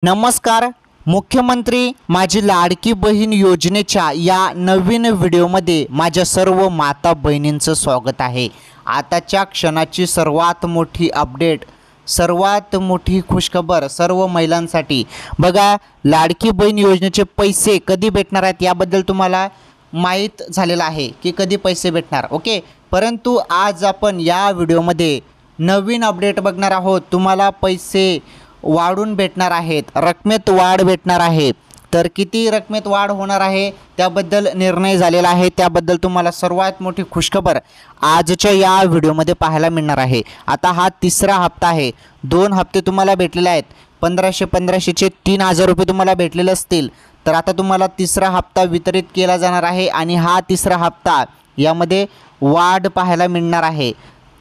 नमस्कार. मुख्यमंत्री माझी लाडकी बहीण योजनेच्या या नवीन व्हिडिओमध्ये माझ्या सर्व माता बहिणींचं स्वागत आहे. आताच्या क्षणाची सर्वात मोठी अपडेट, सर्वात मोठी खुशखबर सर्व महिलांसाठी. बघा, लाडकी बहीण योजनेचे पैसे कधी भेटणार आहेत याबद्दल तुम्हाला माहीत झालेलं आहे की कधी पैसे भेटणार. ओके, परंतु आज आपण या व्हिडिओमध्ये नवीन अपडेट बघणार आहोत. तुम्हाला पैसे वाढून भेटणार आहेत, रकमेत वाढ भेटणार आहे. तर किती रकमेत वाढ होणार आहे त्याबद्दल निर्णय झालेला आहे. त्याबद्दल तुम्हाला सर्वात मोठी खुशखबर आजच्या या व्हिडिओमध्ये पाहायला मिळणार आहे. आता हा तिसरा हप्ता आहे. 2 हप्ते तुम्हाला भेटलेले आहेत. 1500-1500चे 3000 रुपये तुम्हाला भेटलेले असतील. तर आता तुम्हाला तिसरा हप्ता वितरित केला जाणार आहे आणि हा तिसरा हप्ता यामध्ये वाढ पाहायला मिळणार आहे.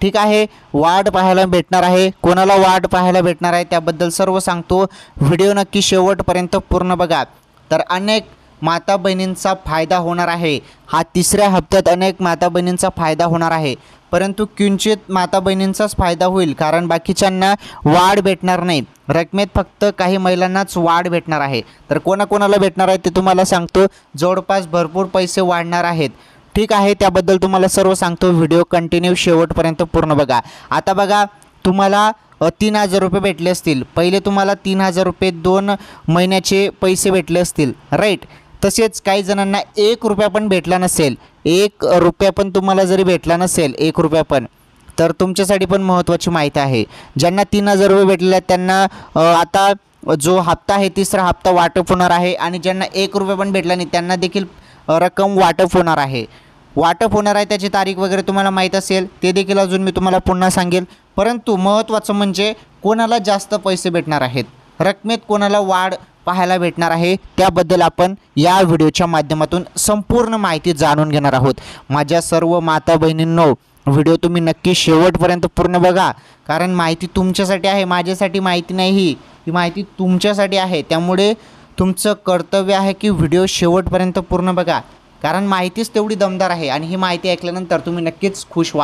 ठीक आहे, वाढ पाहायला भेटणार आहे. कोणाला वाढ पाहायला भेटणार आहे त्याबद्दल सर्व सांगतो. व्हिडिओ नक्की शेवटपर्यंत पूर्ण बघा. तर अनेक माता बहिणींचा फायदा होणार आहे. हा तिसऱ्या हप्त्यात अनेक माता बहिणींचा फायदा होणार आहे. परंतु किंचित माता बहिणींचाच फायदा होईल, कारण बाकीच्यांना वाढ भेटणार नाही. रकमेत फक्त काही महिलांनाच वाढ भेटणार आहे. तर कोणाकोणाला भेटणार आहे ते तुम्हाला सांगतो. जवळपास भरपूर पैसे वाढणार आहेत. ठीक आहे, त्याबद्दल तुम्हाला सर्व सांगतो. व्हिडिओ कंटिन्यू शेवटपर्यंत पूर्ण बघा. आता बघा, तुम्हाला 3000 रुपये भेटले असतील. पहिले तुम्हाला 3000 रुपये 2 महिन्याचे पैसे भेटले असतील, राईट. तसेच काही जणांना 1 रुपया पण भेटला नसेल. 1 रुपया पण तुम्हाला जरी भेटला नसेल, 1 रुपया पण, तर तुमच्यासाठी पण महत्त्वाची माहिती आहे. ज्यांना 3000 रुपये भेटलेले आहेत त्यांना आता जो हप्ता आहे तिसरा हप्ता वाटप होणार आहे. आणि ज्यांना 1 रुपया पण भेटला नाही त्यांना देखील रक्कम वाटप होणार आहे. वाटप होणार आहे त्याची तारीख वगैरे तुम्हाला माहीत असेल, ते देखील अजून मी तुम्हाला पुन्हा सांगेल. परंतु महत्त्वाचं म्हणजे कोणाला जास्त पैसे भेटणार आहेत, रकमेत कोणाला वाढ पाहायला भेटणार आहे, त्याबद्दल आपण या व्हिडिओच्या माध्यमातून संपूर्ण माहिती जाणून घेणार आहोत. माझ्या सर्व माता बहिणींनो, व्हिडिओ तुम्ही नक्की शेवटपर्यंत पूर्ण बघा, कारण माहिती तुमच्यासाठी आहे. माझ्यासाठी माहिती नाही, ही माहिती तुमच्यासाठी आहे. त्यामुळे तुमचं कर्तव्य आहे की व्हिडिओ शेवटपर्यंत पूर्ण बघा, कारण माहितीच तेवढी दमदार आहे. आणि ही माहिती ऐकल्यानंतर तुम्ही नक्कीच खुश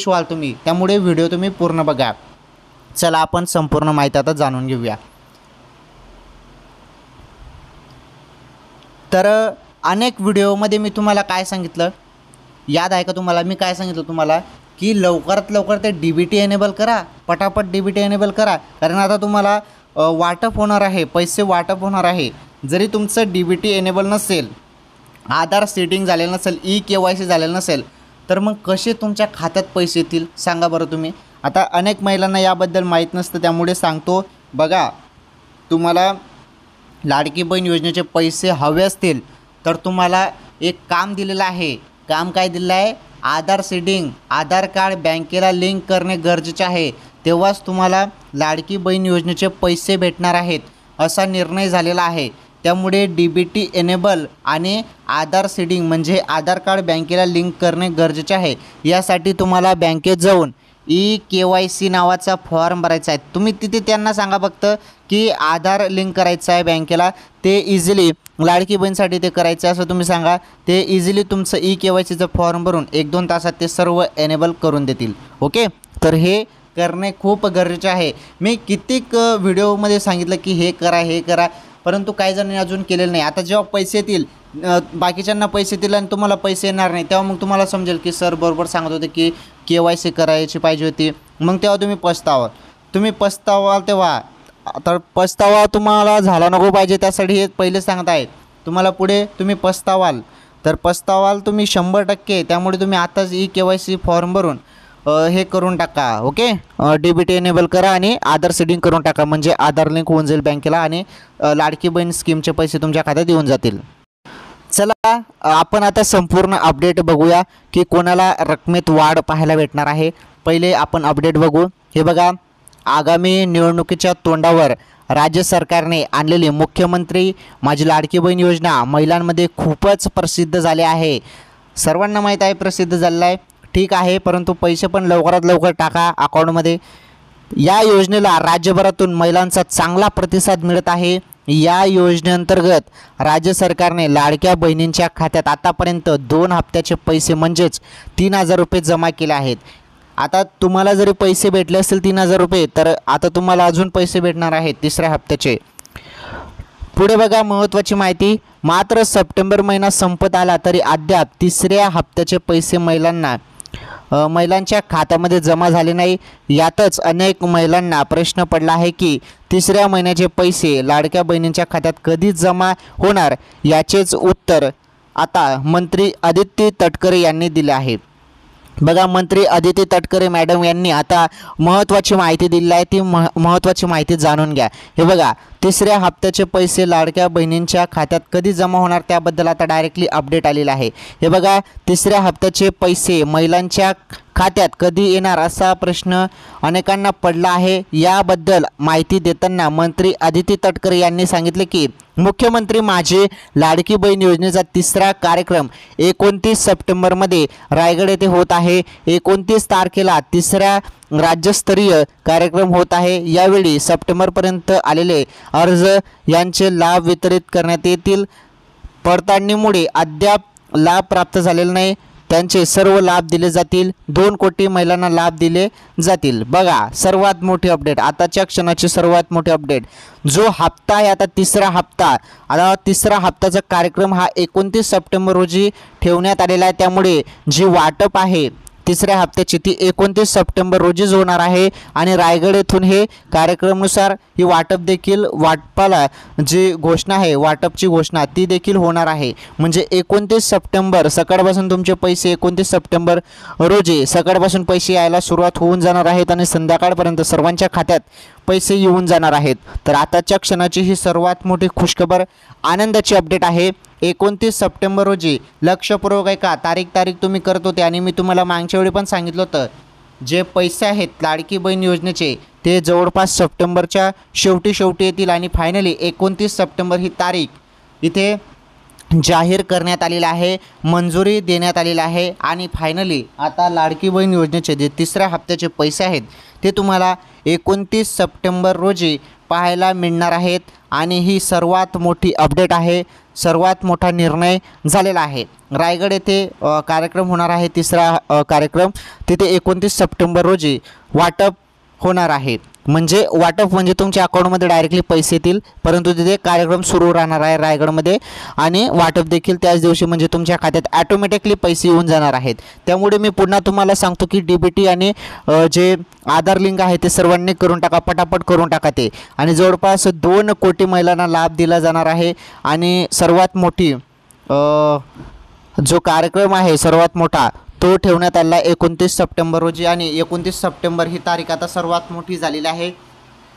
व्हाल तुम्ही. त्यामुळे व्हिडिओ तुम्ही पूर्ण बघा. चला आपण संपूर्ण माहिती आता जाणून घेऊया. तर अनेक व्हिडिओमध्ये मी तुम्हाला काय सांगितलं, याद आहे का तुम्हाला? मी काय सांगितलं तुम्हाला की लवकरात लवकर ते DBT एनेबल करा, पटापट DBT एनेबल करा. कारण आता तुम्हाला वाटप होणार आहे, पैसे वाटप होणार आहे. जरी तुमचं DBT एनेबल नसेल, आधार सेटिंग झालेलं नसेल, KYC झालेलं नसेल, तर मग कसे तुमच्या खात्यात पैसे येतील सांगा बरं तुम्ही. आता अनेक महिलांना याबद्दल माहीत नसतं, त्यामुळे सांगतो. बघा, तुम्हाला लाडकी बहीण योजनेचे पैसे हवे असतील तर तुम्हाला एक काम दिलेलं आहे. काम काय दिलेलं आहे? आधार सेटिंग, आधार कार्ड बँकेला लिंक करणे गरजेचे आहे. तेव्हाच तुम्हाला लाडकी बहीण योजनेचे पैसे भेटणार आहेत, असा निर्णय झालेला आहे. त्यामुळे DBT एनेबल आणि आधार सीडिंग म्हणजे आधार कार्ड बँकेला लिंक करणे गरजेचे आहे. यासाठी तुम्हाला बँकेत जाऊन KYC नावाचा फॉर्म भरायचा आहे. तुम्ही तिथे त्यांना सांगा फक्त की आधार लिंक करायचं आहे बँकेला. ते इझिली लाडकी बहीणसाठी ते करायचं आहे असं तुम्ही सांगा. ते इझिली तुमचं KYCचं फॉर्म भरून 1-2 तासात ते सर्व एनेबल करून देतील. ओके, तर हे करणे खूप गरजेचे आहे. मी कित्येक व्हिडिओमध्ये सांगितलं की हे करा, परंतु काही जणांनी अजून केलेलं नाही. आता जेव्हा पैसे येतील, बाकीच्यांना पैसे येतील आणि तुम्हाला पैसे येणार नाही, तेव्हा मग तुम्हाला समजेल की सर बरोबर सांगत होते की KYC करायची पाहिजे होती. मग तेव्हा तुम्ही पस्तावाल तेव्हा. तर पस्तावा तुम्हाला झाला नको पाहिजे, त्यासाठी हे पहिले सांगत आहे. तुम्हाला पुढे तुम्ही पस्तावाल तुम्ही 100%. त्यामुळे तुम्ही आताच KYC फॉर्म भरून हे करून टाका. ओके, DBT एनेबल करा आणि आधार सेटिंग करून टाका, म्हणजे आधार लिंक होऊन जाईल बँकेला आणि लाडकी बहीण स्कीमचे पैसे तुमच्या खात्यात येऊन जातील. चला आपण आता संपूर्ण अपडेट बघूया की कोणाला रकमेत वाढ पाहायला भेटणार आहे. पहिले आपण अपडेट बघू. हे बघा, आगामी निवडणुकीच्या तोंडावर राज्य सरकारने आणलेली मुख्यमंत्री माझी लाडकी बहीण योजना महिलांमध्ये खूपच प्रसिद्ध झाली आहे. सर्वांना माहीत आहे प्रसिद्ध झालेला आहे, ठीक आहे. परंतु पैसे पण लवकरात लवकर टाका अकाउंटमध्ये. या योजनेला राज्यभरातून महिलांचा चांगला प्रतिसाद मिळत आहे. या योजनेअंतर्गत राज्य सरकारने लाडक्या बहिणींच्या खात्यात आतापर्यंत 2 हप्त्याचे पैसे म्हणजेच 3000 रुपये जमा केले आहेत. आता तुम्हाला जरी पैसे भेटले असतील 3,000 रुपये, तर आता तुम्हाला अजून पैसे भेटणार आहेत तिसऱ्या हप्त्याचे. पुढे बघा महत्त्वाची माहिती, मात्र सप्टेंबर महिना संपत आला तरी अद्याप तिसऱ्या हप्त्याचे पैसे महिलांच्या खात्यामध्ये जमा झाले नाही. यातच अनेक महिलांना प्रश्न पडला आहे की तिसऱ्या महिन्याचे पैसे लाडक्या बहिणींच्या खात्यात कधी जमा होणार, याचेच उत्तर आता मंत्री अदिती तटकरे यांनी दिले आहे. बघा मंत्री अदिती तटकरे मॅडम यांनी आता महत्त्वाची माहिती दिली आहे, ती महत्त्वाची माहिती जाणून घ्या. हे बघा, तिसऱ्या हप्त्याचे पैसे लाडक्या बहिणींच्या खात्यात कधी जमा होणार त्याबद्दल आता डायरेक्टली अपडेट आलेला आहे. हे बघा, तिसऱ्या हप्त्याचे पैसे महिलांच्या खात्यात कधी येणार असा प्रश्न अनेकांना पडला आहे. याबद्दल माहिती देताना मंत्री अदिती तटकरे यांनी सांगितले की मुख्यमंत्री माझी लाडकी बहीण योजनेचा तिसरा कार्यक्रम 29 सप्टेंबरमध्ये रायगड येथे होत आहे. 29 तारखेला तिसरा राज्यस्तरीय कार्यक्रम होत आहे. यावेळी सप्टेंबरपर्यंत आलेले अर्ज यांचे लाभ वितरित करण्यात येतील. पडताळणीमुळे अद्याप लाभ प्राप्त झालेला नाही, त्यांचे सर्व लाभ दिले जातील. 2 कोटी महिलांना लाभ दिले जातील. बघा, सर्वात मोठी अपडेट, आताच्या क्षणाची सर्वात मोठी अपडेट, जो हप्ता आहे आता तिसरा हप्ता, आता तिसरा हप्त्याचा कार्यक्रम हा 29 सप्टेंबर रोजी ठेवण्यात आलेला आहे. त्यामुळे जी वाटप आहे तिसऱ्या हप्त्याची ती 29 सप्टेंबर रोजीच होणार आहे आणि रायगड येथून हे कार्यक्रमानुसार ही वाटप देखील, वाटपाला जी घोषणा आहे वाटपची घोषणा ती देखील होणार आहे. म्हणजे 29 सप्टेंबर सकाळपासून तुमचे पैसे 29 सप्टेंबर रोजी सकाळपासून पैसे यायला सुरुवात होऊन जाणार आहेत आणि संध्याकाळपर्यंत सर्वांच्या खात्यात पैसे येऊन जाणार आहेत. तर आताच्या क्षणाची ही सर्वात मोठी खुशखबर, आनंदाची अपडेट आहे. 29 सप्टेंबर रोजी लक्षपूर्वक ऐका, तारीख तुम्ही करत होते आणि मी तुम्हाला मागच्या वेळी पण सांगितलं होतं, जे पैसे आहेत लाडकी बहीण योजनेचे ते जवळपास सप्टेंबरच्या शेवटी येतील आणि फायनली 29 सप्टेंबर ही तारीख इथे जाहीर करण्यात आलेला आहे, मंजुरी देण्यात आलेली आहे आणि फायनली आता लाडकी बहीण योजनेचे जे तिसऱ्या हप्त्याचे पैसे आहेत ते तुम्हाला 29 सप्टेंबर रोजी पाहायला मिळणार आहेत. आणि ही सर्वात मोठी अपडेट आहे, सर्वात मोठा निर्णय झालेला आहे. रायगड येथे कार्यक्रम होणार आहे, तिसरा कार्यक्रम, तिथे 29 सप्टेंबर रोजी वाटप होणार आहे. म्हणजे वाटप म्हणजे तुमच्या अकाउंटमध्ये डायरेक्टली पैसे येतील, परंतु तिथे कार्यक्रम सुरू राहणार आहे रायगडमध्ये आणि वाटप देखील त्याच दिवशी, म्हणजे तुमच्या खात्यात ॲटोमॅटिकली पैसे येऊन जाणार आहेत. त्यामुळे मी पुन्हा तुम्हाला सांगतो की DBT आणि जे आधार लिंक आहे ते सर्वांनी करून टाका, पटापट करून टाका ते. आणि जवळपास 2 कोटी महिलांना लाभ दिला जाणार आहे. आणि सर्वात मोठी जो कार्यक्रम आहे सर्वात मोठा तो ठेवण्यात आला 29 सप्टेंबर रोजी. आणि 29 सप्टेंबर ही तारीख आता सर्वात मोठी झालेली आहे,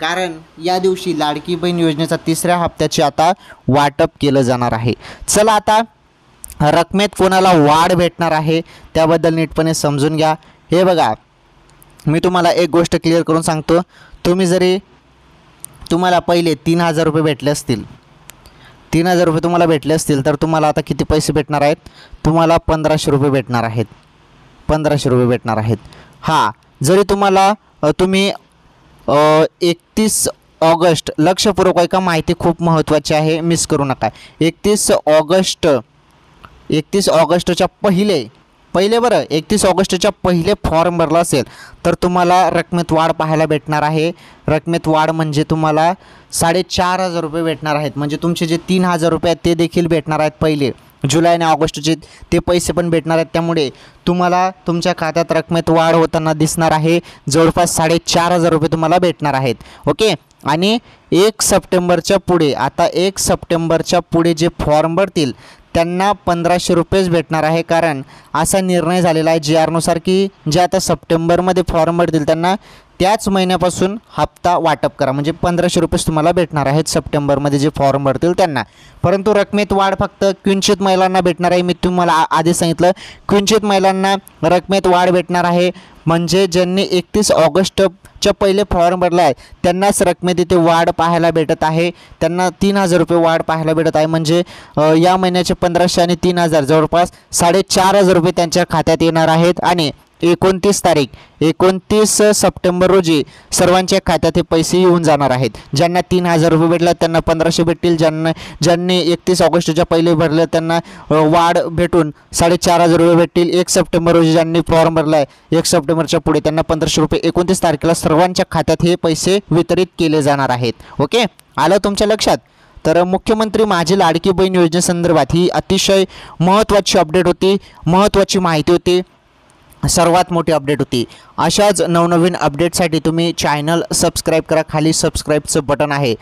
कारण या दिवशी लाडकी बहीण योजनेचा तिसऱ्या हप्त्याचे आता वाटप केलं जाणार आहे. चला, आता रकमेत कोणाला वाढ भेटणार आहे त्याबद्दल नीटपणे समजून घ्या. हे बघा, मी तुम्हाला एक गोष्ट क्लिअर करून सांगतो, तुम्हाला पहिले 3,000 रुपये भेटले असतील, 3,000 रुपये तुम्हाला भेटले असतील, तर तुम्हाला आता किती पैसे भेटणार आहेत, तुम्हाला 1,500 रुपये भेटणार आहेत, 1,500 रुपये भेटणार आहेत. हां, जरी तुम्हाला तुम्ही 31 ऑगस्ट, लक्षपूर्वक ऐका, माहिती खूप महत्त्वाची आहे, मिस करू नका. 31 ऑगस्टच्या पहिले 31 ऑगस्टच्या पहिले फॉर्म भरला असेल तर तुम्हाला रकमेत वाढ पाहायला भेटणार आहे. रकमेत वाढ म्हणजे तुम्हाला 4,500 रुपये भेटणार आहेत. म्हणजे तुमचे जे 3,000 रुपये आहेत ते देखील भेटणार आहेत. पहिले जुलै आणि ऑगस्टचे ते पैसे पण भेटणार आहेत. त्यामुळे तुम्हाला तुमच्या खात्यात रकमेत वाढ होताना दिसणार आहे. जवळपास 4,500 रुपये तुम्हाला भेटणार आहेत. ओके. आणि 1 सप्टेंबरच्या पुढे, आता 1 सप्टेंबरच्या पुढे जे फॉर्म भरतील त्यांना 1,500 रुपयेच भेटणार आहे. कारण असा निर्णय झालेला आहे GR नुसार की जे आता सप्टेंबरमध्ये फॉर्म भरतील त्यांना त्याच महिन्यापासून हप्ता वाटप करा. म्हणजे 1,500 रुपयेच तुम्हाला भेटणार आहेत सप्टेंबरमध्ये जे फॉर्म भरतील त्यांना. परंतु रकमेत वाढ फक्त क्वचित महिलांना भेटणार आहे. मी तुम्हाला आधी सांगितलं, क्वचित महिलांना रकमेत वाढ भेटणार आहे. म्हणजे ज्यांनी 31 ऑगस्टच्या पहिले फॉर्म भरला आहे त्यांनाच रकमेत इथे वाढ पाहायला भेटत आहे. त्यांना 3,000 रुपये वाढ पाहायला भेटत आहे. म्हणजे या महिन्याचे 1,500 आणि 3,000 जवळपास 4,500 रुपये त्यांच्या खात्यात येणार आहेत. आणि 29 सप्टेंबर रोजी सर्वांच्या खात्यात हे पैसे येऊन जाणार आहेत. ज्यांना 3,000 रुपये भेटले त्यांना 1,500 भेटतील. ज्यांनी 31 ऑगस्टच्या पहिले भरले त्यांना वाढ भेटून 4,500 रुपये भेटतील. 1 सप्टेंबर रोजी ज्यांनी फॉर्म भरला आहे 1 सप्टेंबरच्या पुढे त्यांना 1,500 रुपये 29 तारखेला सर्वांच्या खात्यात हे पैसे वितरित केले जाणार आहेत. ओके, आलं तुमच्या लक्षात? तर मुख्यमंत्री माझी लाडकी बहीण योजनेसंदर्भात ही अतिशय महत्त्वाची अपडेट होती, महत्त्वाची माहिती होती, सर्वात मोठी अपडेट होती. अशाच नवनवीन अपडेटसाठी तुम्ही चॅनल सबस्क्राईब करा. खाली सबस्क्राईबचं बटन आहे.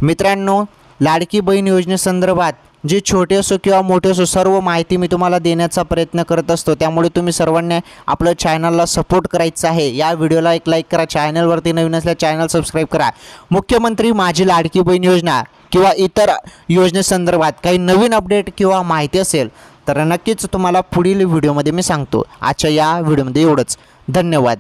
मित्रांनो, लाडकी बहीण योजनेसंदर्भात जे छोटे असो किंवा मोठे असो सर्व माहिती मी तुम्हाला देण्याचा प्रयत्न करत असतो. त्यामुळे तुम्ही सर्वांनी आपलं चॅनलला सपोर्ट करायचं आहे. या व्हिडिओला एक लाईक करा. चॅनलवरती नवीन असल्यास चॅनल सबस्क्राईब करा. मुख्यमंत्री माझी लाडकी बहीण योजना किंवा इतर योजनेसंदर्भात काही नवीन अपडेट किंवा माहिती असेल तर नक्कीच तुम्हाला पुढील व्हिडिओमध्ये मी सांगतो. आजच्या या व्हिडिओमध्ये एवढंच. धन्यवाद.